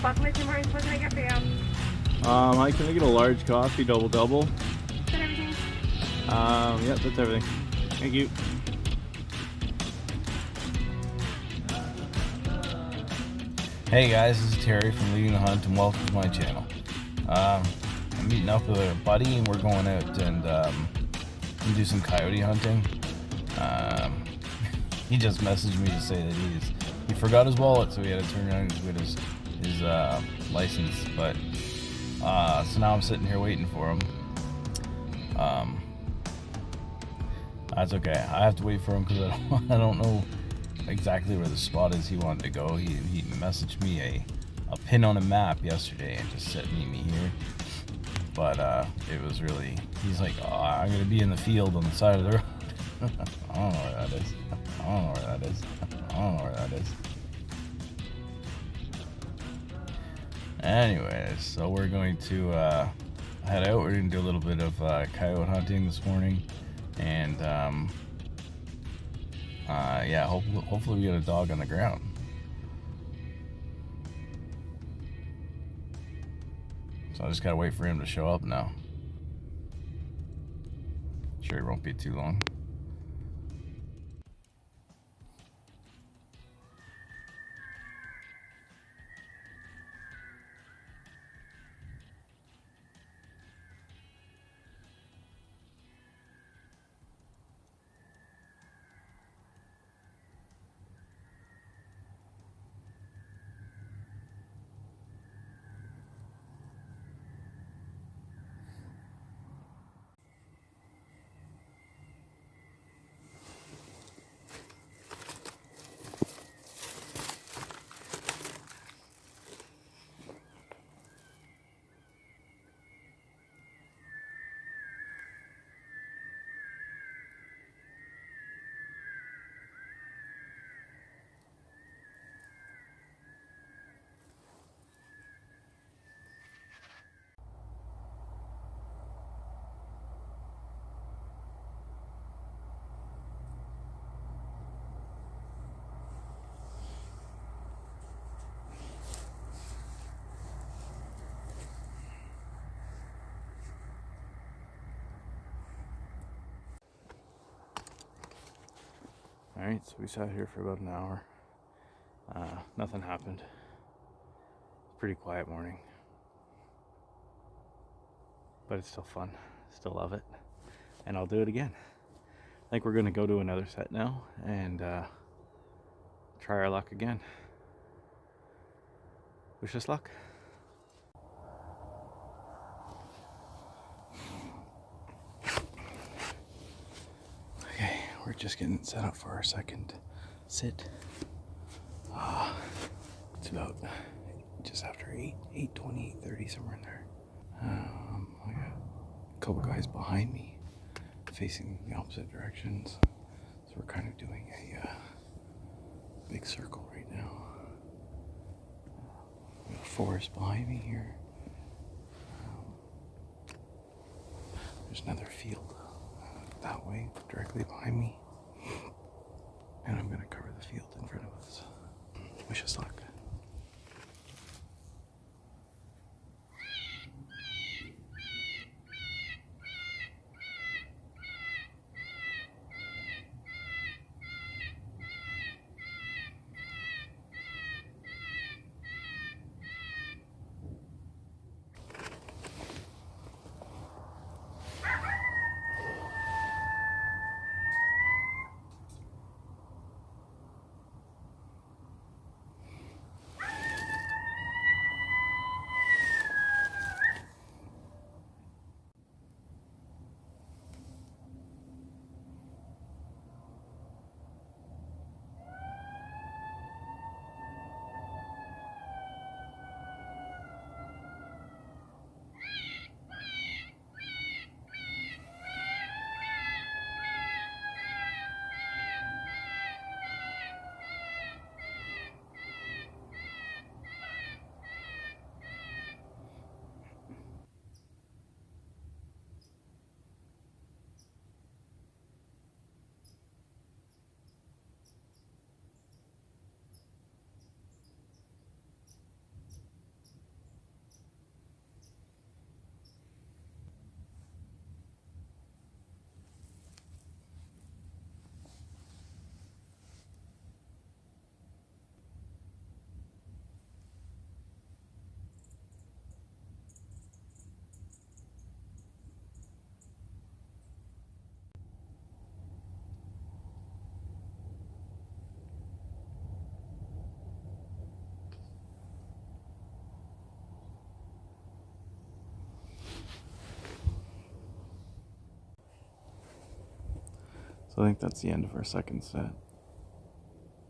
Buckley, Tim Hortons, what can I get for you? Hi, can I get a large coffee, double? Is that everything? Yeah, that's everything. Thank you. Hey guys, this is Terry from Leading the Hunt and welcome to my channel. I'm meeting up with a buddy and we're going out and do some coyote hunting. He just messaged me to say that he forgot his wallet, so he had to turn around and get his license. But so now I'm sitting here waiting for him. That's okay. I have to wait for him because I don't know exactly where the spot is he wanted to go. He messaged me a pin on a map yesterday and just said meet me here. But it was really, he's like, oh, I'm gonna be in the field on the side of the road. I don't know where that is. I don't know where that is. I don't know where that is. Anyways, so we're going to head out. We're gonna do a little bit of coyote hunting this morning, and yeah, hopefully we get a dog on the ground. So I just gotta wait for him to show up now. Sure, it won't be too long. Alright, so we sat here for about an hour. Nothing happened. Pretty quiet morning. But it's still fun. Still love it. And I'll do it again. I think we're going to go to another set now and try our luck again. Wish us luck. Okay, we're just getting set up for our second sit. It's about just after 8:20, 8:30, somewhere in there. I got a couple guys behind me facing the opposite directions. So we're kind of doing a big circle right now. We got a forest behind me here. There's another field that way, directly behind me. And I'm going to cover the field in front of us. Wish us luck. So I think that's the end of our second set.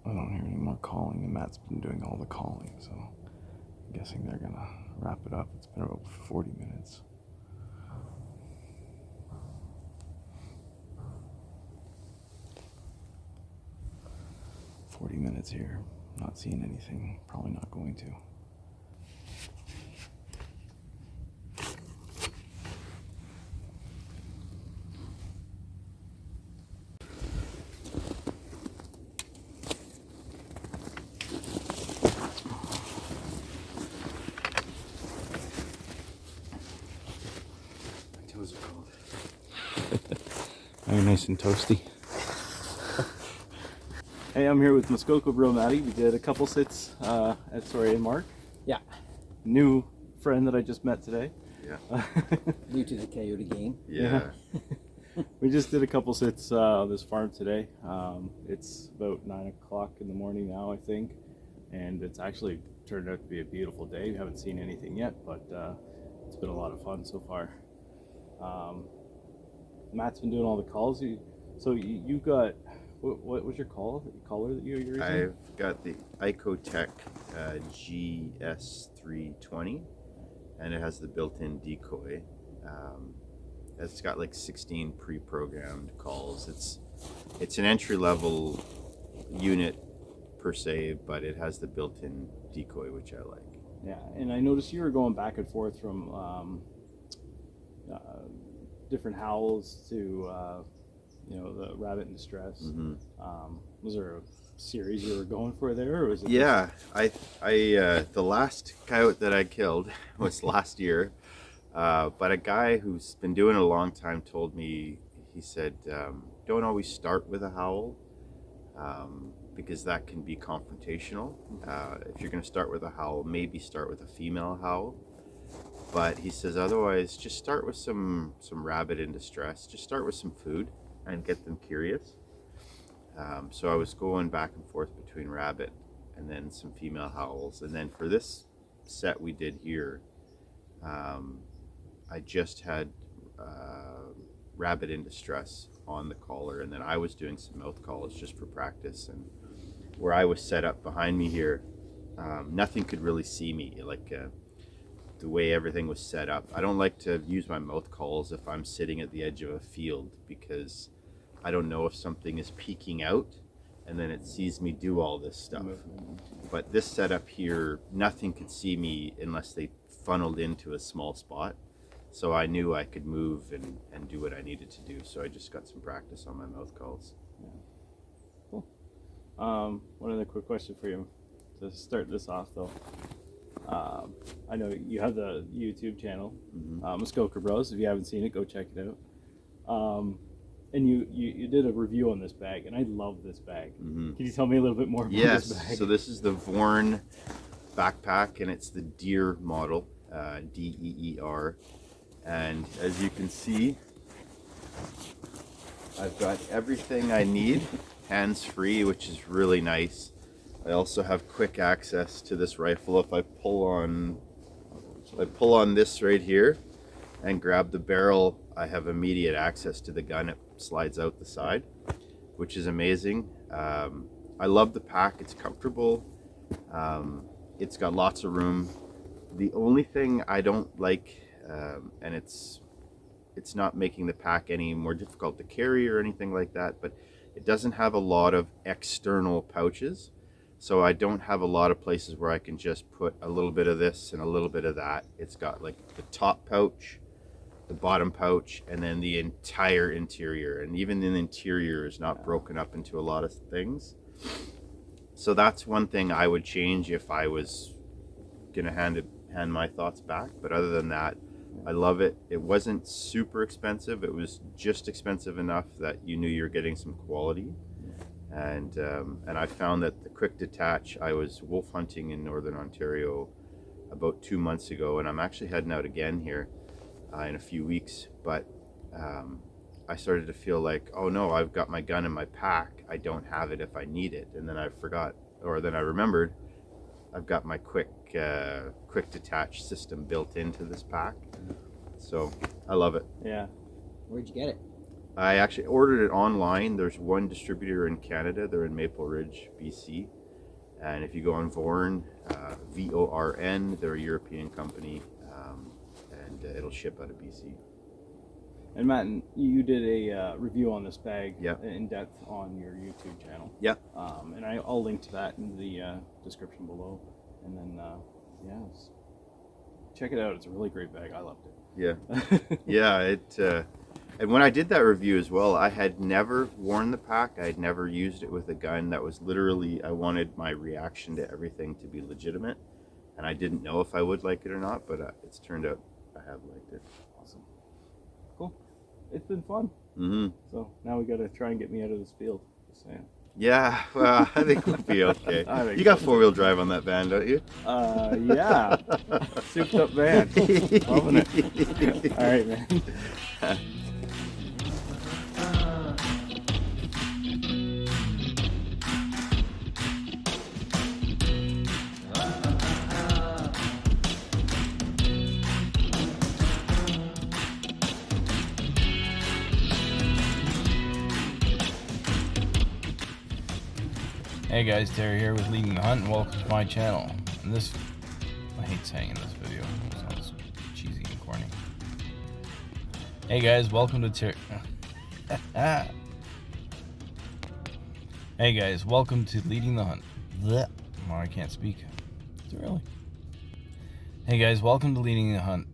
I don't hear any more calling, and Matt's been doing all the calling, so I'm guessing they're gonna wrap it up. It's been about 40 minutes. Here, not seeing anything, probably not going to. My toes are cold. Very nice and toasty. Hey, I'm here with Muskoka Bro Matty. We did a couple sits at Soiree and Mark. Yeah. New friend that I just met today. Yeah. New to the Coyote game. Yeah. We just did a couple sits on this farm today. It's about 9 o'clock in the morning now, I think. And it's actually turned out to be a beautiful day. We haven't seen anything yet, but it's been a lot of fun so far. Matt's been doing all the calls. So you got... What was your collar that you're using? I've got the Icotech GS320, and it has the built-in decoy. It's got like 16 pre-programmed calls. It's an entry-level unit per se, but it has the built-in decoy, which I like. Yeah, and I noticed you were going back and forth from different howls to the rabbit in distress. Mm-hmm. Was there a series you were going for there, or was it? Yeah, I the last coyote that I killed was last year, but a guy who's been doing it a long time told me, he said, don't always start with a howl, because that can be confrontational. If you're going to start with a howl, maybe start with a female howl. But he says otherwise, just start with some rabbit in distress. Just start with some food and get them curious. So I was going back and forth between rabbit and then some female howls. And then for this set we did here, I just had rabbit in distress on the collar, and then I was doing some mouth calls just for practice. And where I was set up behind me here, nothing could really see me, like the way everything was set up. I don't like to use my mouth calls if I'm sitting at the edge of a field, because I don't know if something is peeking out and then it sees me do all this stuff. But this setup here, nothing could see me unless they funneled into a small spot. So I knew I could move and do what I needed to do. So I just got some practice on my mouth calls. Yeah. Cool. One other quick question for you to start this off, though. I know you have the YouTube channel, Muskoka Bros. If you haven't seen it, go check it out. And you did a review on this bag, and I love this bag. Can you tell me a little bit more about this bag? Yes, so this is the Vorn backpack, and it's the Deer model, D-E-E-R. And as you can see, I've got everything I need, hands-free, which is really nice. I also have quick access to this rifle. If I pull on this right here and grab the barrel, I have immediate access to the gun. It slides out the side, which is amazing. I love the pack. It's comfortable. It's got lots of room. The only thing I don't like, and it's not making the pack any more difficult to carry or anything like that, but it doesn't have a lot of external pouches. So I don't have a lot of places where I can just put a little bit of this and a little bit of that. It's got like the top pouch, the bottom pouch, and then the entire interior. And even the interior is not broken up into a lot of things. So that's one thing I would change if I was gonna hand my thoughts back. But other than that, I love it. It wasn't super expensive. It was just expensive enough that you knew you're getting some quality. And I found that the quick detach, I was wolf hunting in Northern Ontario about 2 months ago, and I'm actually heading out again here in a few weeks, but I started to feel like, oh no, I've got my gun in my pack, I don't have it if I need it. And then I forgot, or then I remembered, I've got my quick detach system built into this pack. So I love it. Yeah. Where'd you get it? I actually ordered it online. There's one distributor in Canada. They're in Maple Ridge, BC. And if you go on Vorn, VORN, they're a European company, and it'll ship out of BC. And Matt, you did a review on this bag Yep. in depth on your YouTube channel. Yeah. And I'll link to that in the description below. And then, check it out. It's a really great bag. I loved it. Yeah. Yeah. And when I did that review as well, I had never worn the pack. I had never used it with a gun. That was literally, I wanted my reaction to everything to be legitimate. And I didn't know if I would like it or not, but it's turned out I have liked it. Awesome. Cool. It's been fun. Mm-hmm. So now we got to try and get me out of this field. Just saying. Yeah, well, I think we'll be okay. You got four-wheel drive on that van, don't you? Yeah. Souped up van. Loving it. All right, man. Hey guys, Terry here with Leading the Hunt, and welcome to my channel. And this, I hate saying in this video, it sounds cheesy and corny. Hey guys, welcome to Terry. Hey guys, welcome to Leading the Hunt. Blech. Oh, I can't speak. It's early. Hey guys, welcome to Leading the Hunt.